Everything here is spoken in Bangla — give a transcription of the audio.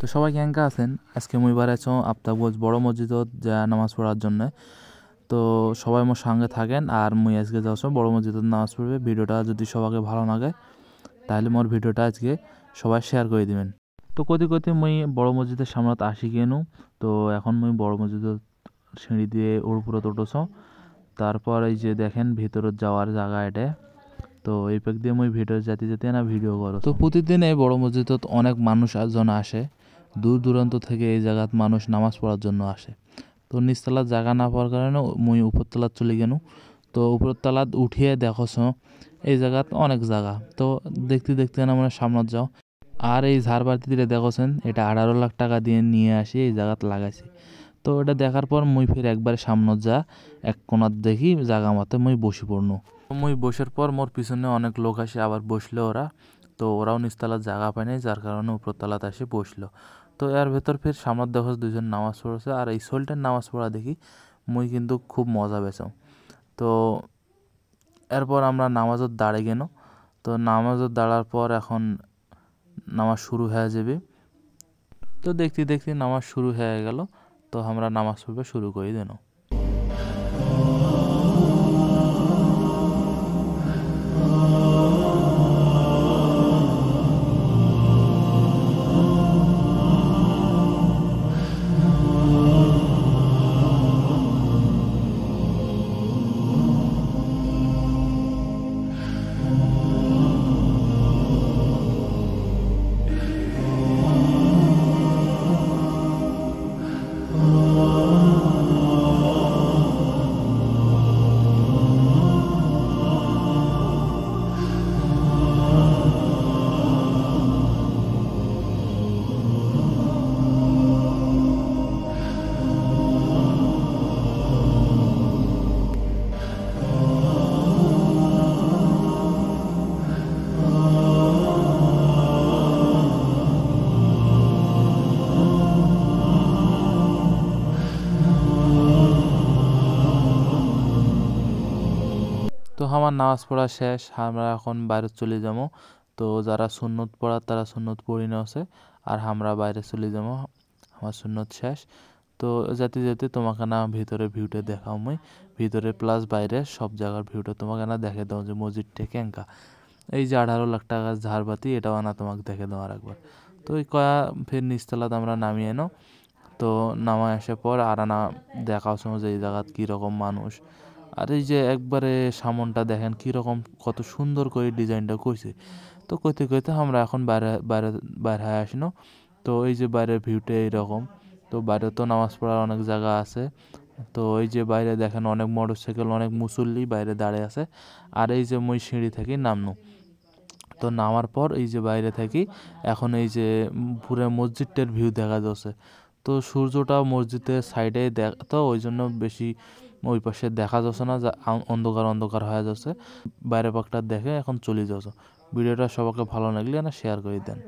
তো সবাই কেঙ্কা আছেন। আজকে মুই বাড়াইছ আফতাবগঞ্জ বড় মসজিদত যা নামাজ পড়ার জন্য। তো সবাই মোর সঙ্গে থাকেন আর মুই আজকে যাচ্ছ বড় মসজিদত নামাজ পড়বে। ভিডিওটা যদি সবাইকে ভালো লাগে তাহলে মোর ভিডিওটা আজকে সবাই শেয়ার করে দিবেন। তো কতি মুই বড় মসজিদের সামনে আসি কেন। তো এখন মুই বড় মসজিদত সিঁড়ি দিয়ে উপরত উঠছ। তারপর এই যে দেখেন ভিতরত যাওয়ার জায়গা এটা। তো এই পাক দিয়ে মুই ভিডিও যেতে না ভিডিও করো। তো প্রতিদিন এই বড় মসজিদত অনেক মানুষ জন আসে, দূর দূরান্ত থেকে এই জায়গাত মানুষ নামাজ পড়ার জন্য আসে। তো নিচতলার জায়গা না পাওয়ার কারণে মুই উপরতলাত চলে গেল। তো উপরতলাত উঠিয়ে দেখছ এই জায়গাত অনেক জায়গা। তো দেখতে না মানে সামনত যাও। আর এই ঝাড়বাতি দিয়ে দেখছেন এটা 18 লাখ টাকা দিয়ে নিয়ে আসি এই জায়গাত লাগাইছি। তো এটা দেখার পর মুই ফির একবার সামনত যা এক কোণাত দেখি জায়গা মতে মুই বসি পড়নু। মুই বসার পর মোর পিছনে অনেক লোক আসে আবার বসলো ওরা। তো ওরাও নিচতলার জায়গা পায় নাই, যার কারণে উপরতলাতে এসে বসলো। তো এর ভেতর ফির সামনে দেখো দুজন নামাজ পড়েছে আর এই সোলটার নামাজ পড়া দেখি মুই কিন্তু খুব মজা পেয়েছ। তো এরপর আমরা নামাজত দাঁড়িয়ে গেল। তো নামাজত দাঁড়ার পর এখন নামাজ শুরু হয়ে যাবে। তো দেখতে নামাজ শুরু হয়ে গেল। তো আমরা নামাজ পড়বে শুরু করে দিল। তো আমার নামাজ পড়া শেষ, আমরা এখন বাইরে চলে যাবো। তো যারা সুন্নত পড়ার তারা সুন্নত পড়ি আছে আর আমরা বাইরে চলে যাবো, আমার সুন্নত শেষ। তো যেতে তোমাকে না ভিতরে ভিউটা দেখাও মুই, ভিতরে প্লাস বাইরে সব জায়গার ভিউটা তোমাকে না দেখে দাও যে মসজিদটা কেঙ্কা। এই যে 18 লাখ টাকার ঝাড়বাতি এটাও না তোমাকে দেখে দেওয়ার একবার। তো ওই কয়া ফের নিচতলাত আমরা নামিয়ে এনো। তো নামা আসার পর আর না দেখাও সময় যে এই জায়গাত কীরকম মানুষ। আর এই যে একবারে সামনটা দেখেন কীরকম কত সুন্দর করে ডিজাইনটা করছে। তো কইতে আমরা এখন বাইরে আসিনো। তো এই যে বাইরের ভিউটা এইরকম। তো বাইরে তো নামাজ পড়ার অনেক জায়গা আছে। তো এই যে বাইরে দেখেন অনেক মোটরসাইকেল অনেক মুসল্লি বাইরে দাঁড়িয়ে আছে। আর এই যে মুই সিঁড়ি থেকে নামনু। তো নামার পর এই যে বাইরে থাকি এখন এই যে পুরো মসজিদটার ভিউ দেখা যাচ্ছে। তো সূর্যটা মসজিদের সাইডে তো ওই জন্য বেশি ওই পাশে দেখা যাচ্ছে না, অন্ধকার হয়ে যাচ্ছে। বাইরে পাকটা দেখে এখন চলে যাচ্ছে। ভিডিওটা সবাইকে ভালো লাগলে না শেয়ার করে দেন।